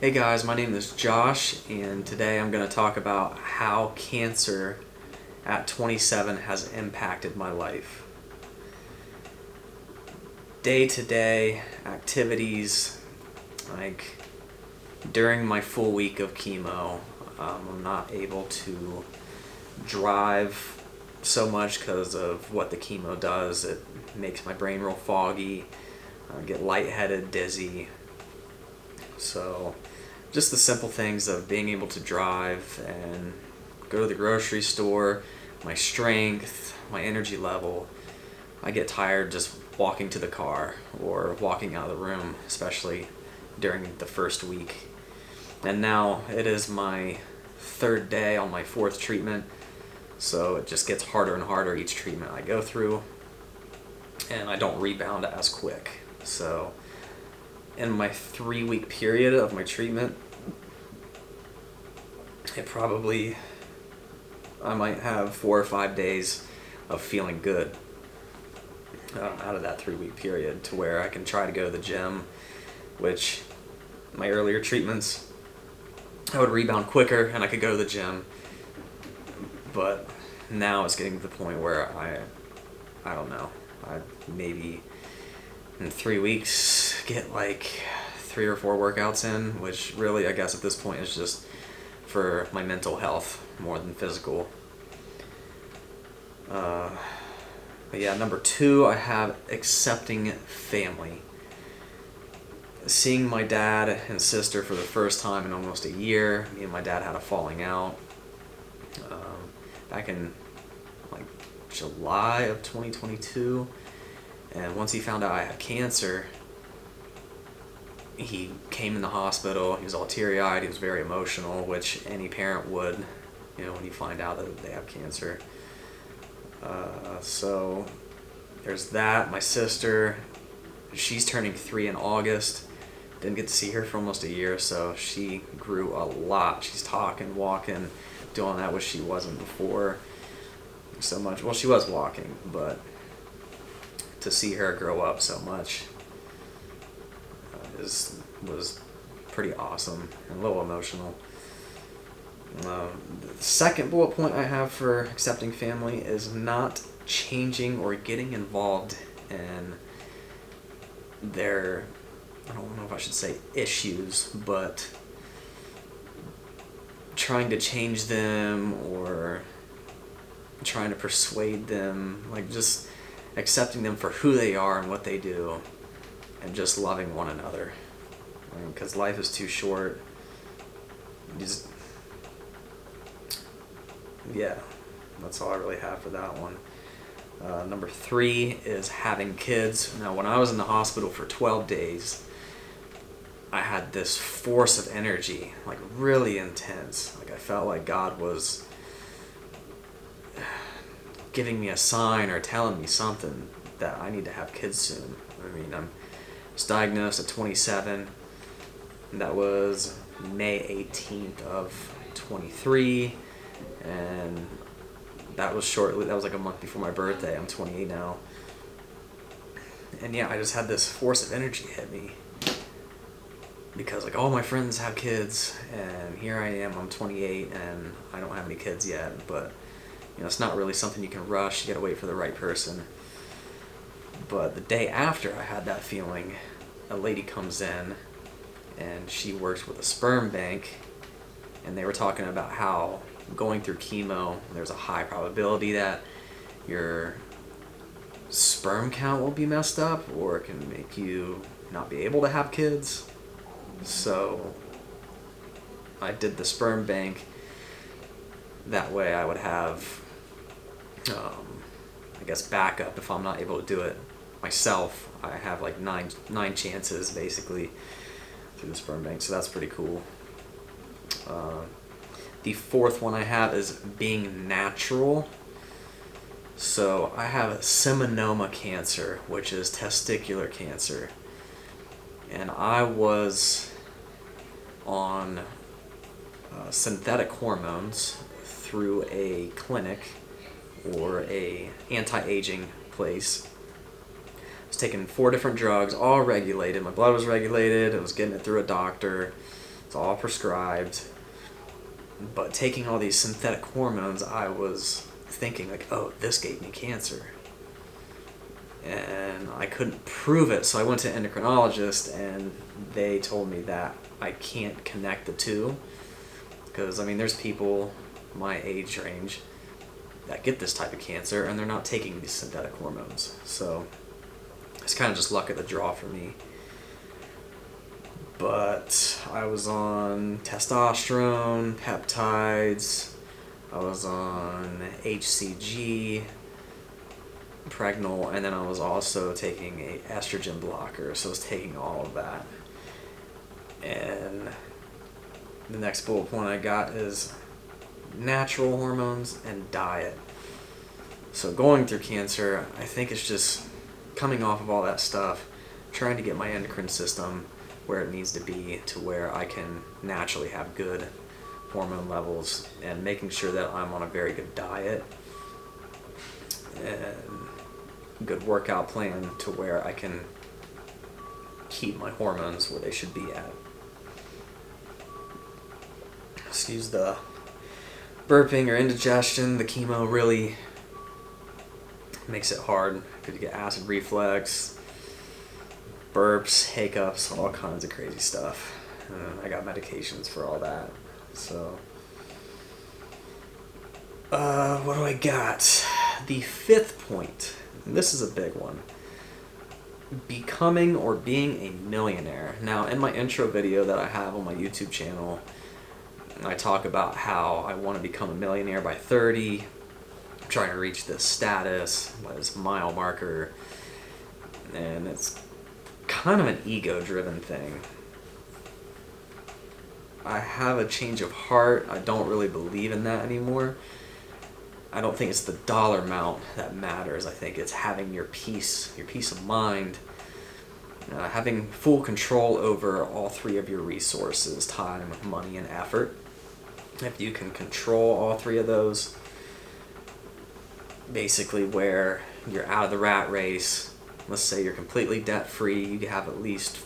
Hey guys, my name is Josh, and today I'm going to talk about how cancer at 27 has impacted my life. Day to day activities, like during my full week of chemo, I'm not able to drive so much because of what the chemo does. It makes my brain real foggy, I get lightheaded, dizzy. So just the simple things of being able to drive and go to the grocery store, my strength, my energy level. I get tired just walking to the car or walking out of the room, especially during the first week. And now it is my third day on my fourth treatment, so it just gets harder and harder each treatment I go through, and I don't rebound as quick. So in my 3 week period of my treatment, I might have 4 or 5 days of feeling good out of that 3 week period, to where I can try to go to the gym, which my earlier treatments I would rebound quicker and I could go to the gym, but now it's getting to the point where I don't know, I maybe in 3 weeks get like 3 or 4 workouts in, which really I guess at this point is just for my mental health more than physical. But yeah, number two, I have accepting family. Seeing my dad and sister for the first time in almost a year. Me and my dad had a falling out back in like July of 2022. And once he found out I had cancer, he came in the hospital. He was all teary-eyed. He was very emotional, which any parent would, when you find out that they have cancer. So there's that. My sister, she's turning 3 in August. Didn't get to see her for almost a year, so she grew a lot. She's talking, walking, doing that, which she wasn't before so much. Well, she was walking, but to see her grow up so much was pretty awesome and a little emotional. The second bullet point I have for accepting family is not changing or getting involved in their, I don't know if I should say issues, but trying to change them or trying to persuade them, like just accepting them for who they are and what they do, and just loving one another. Because life is too short. Yeah, that's all I really have for that one. Number three is having kids. Now, when I was in the hospital for 12 days, I had this force of energy, like really intense. Like I felt like God was giving me a sign or telling me something that I need to have kids soon. I mean, I was diagnosed at 27, and that was May 18th of 23, and that was like a month before my birthday. I'm 28 now. And yeah, I just had this force of energy hit me, because like all my friends have kids, and here I am, I'm 28, and I don't have any kids yet. But it's not really something you can rush. You gotta wait for the right person. But the day after I had that feeling, a lady comes in, and she works with a sperm bank, and they were talking about how going through chemo, there's a high probability that your sperm count will be messed up, or it can make you not be able to have kids. So I did the sperm bank. That way I would have, I guess, backup if I'm not able to do it myself. I have like nine chances basically through the sperm bank, so that's pretty cool. The fourth one I have is being natural. So I have seminoma cancer, which is testicular cancer. And I was on synthetic hormones through a clinic or a anti-aging place. I was taking 4 different drugs, all regulated. My blood was regulated. I was getting it through a doctor. It's all prescribed. But taking all these synthetic hormones, I was thinking like, oh, this gave me cancer. And I couldn't prove it, so I went to an endocrinologist, and they told me that I can't connect the two. Because, I mean, there's people my age range that get this type of cancer, and they're not taking these synthetic hormones. So it's kind of just luck of the draw for me. But I was on testosterone, peptides, I was on HCG, Pregnol, and then I was also taking a estrogen blocker, so I was taking all of that. And the next bullet point I got is natural hormones and diet. So going through cancer, I think it's just coming off of all that stuff, trying to get my endocrine system where it needs to be, to where I can naturally have good hormone levels, and making sure that I'm on a very good diet and good workout plan to where I can keep my hormones where they should be at. Excuse the burping or indigestion. The chemo really makes it hard. Could get acid reflux, burps, hiccups, all kinds of crazy stuff. I got medications for all that. So, what do I got? The fifth point. And this is a big one. Becoming or being a millionaire. Now, in my intro video that I have on my YouTube channel, I talk about how I want to become a millionaire by 30. I'm trying to reach this status, this mile marker. And it's kind of an ego-driven thing. I have a change of heart. I don't really believe in that anymore. I don't think it's the dollar amount that matters. I think it's having your peace of mind, having full control over all three of your resources: time, money, and effort. If you can control all three of those, basically where you're out of the rat race, let's say you're completely debt-free, you have at least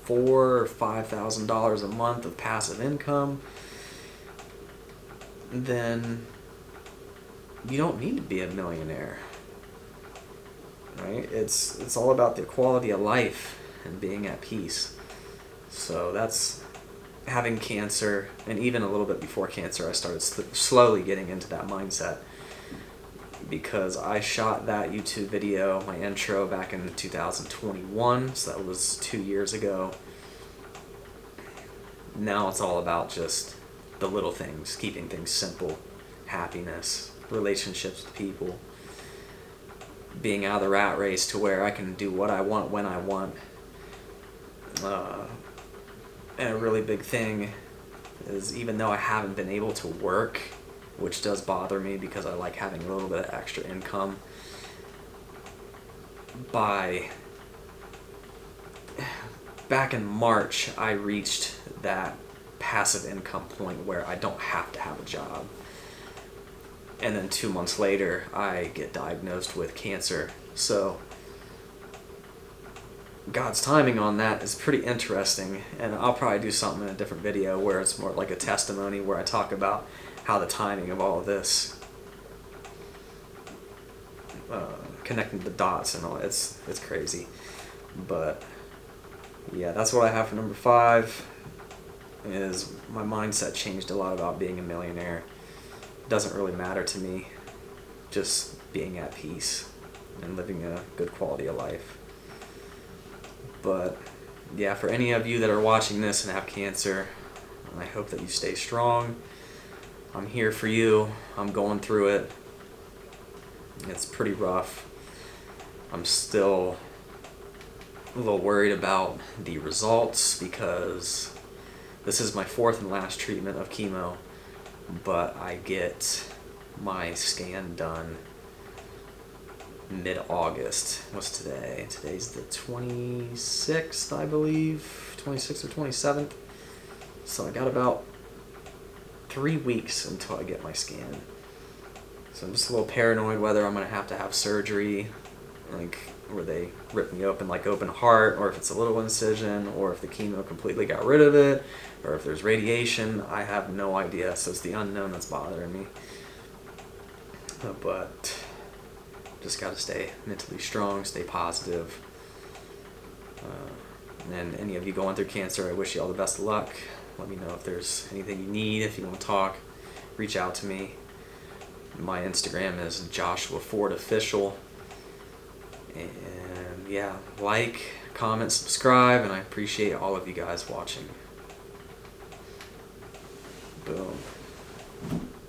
$4,000 or $5,000 a month of passive income, then you don't need to be a millionaire, right? It's all about the quality of life and being at peace. So that's having cancer, and even a little bit before cancer, I started slowly getting into that mindset, because I shot that YouTube video, my intro, back in 2021, so that was 2 years ago. Now it's all about just the little things, keeping things simple, happiness, relationships with people, being out of the rat race to where I can do what I want when I want. And a really big thing is, even though I haven't been able to work, which does bother me because I like having a little bit of extra income, back in March, I reached that passive income point where I don't have to have a job. And then 2 months later, I get diagnosed with cancer. So God's timing on that is pretty interesting, and I'll probably do something in a different video where it's more like a testimony, where I talk about how the timing of all of this, connecting the dots and all, it's crazy. But yeah, that's what I have for number 5, is my mindset changed a lot about being a millionaire. It doesn't really matter to me, just being at peace and living a good quality of life. But yeah, for any of you that are watching this and have cancer, I hope that you stay strong. I'm here for you. I'm going through it. It's pretty rough. I'm still a little worried about the results, because this is my 4th and last treatment of chemo, but I get my scan done mid-August. What's today? Today's the 26th, I believe. 26th or 27th. So I got about 3 weeks until I get my scan. So I'm just a little paranoid whether I'm going to have surgery. Like, where they rip me open like open heart, or if it's a little incision, or if the chemo completely got rid of it, or if there's radiation. I have no idea, so it's the unknown that's bothering me. But just got to stay mentally strong, stay positive. And any of you going through cancer, I wish you all the best of luck. Let me know if there's anything you need. If you want to talk, reach out to me. My Instagram is Joshua Ford Official. And yeah, like, comment, subscribe, and I appreciate all of you guys watching. Boom.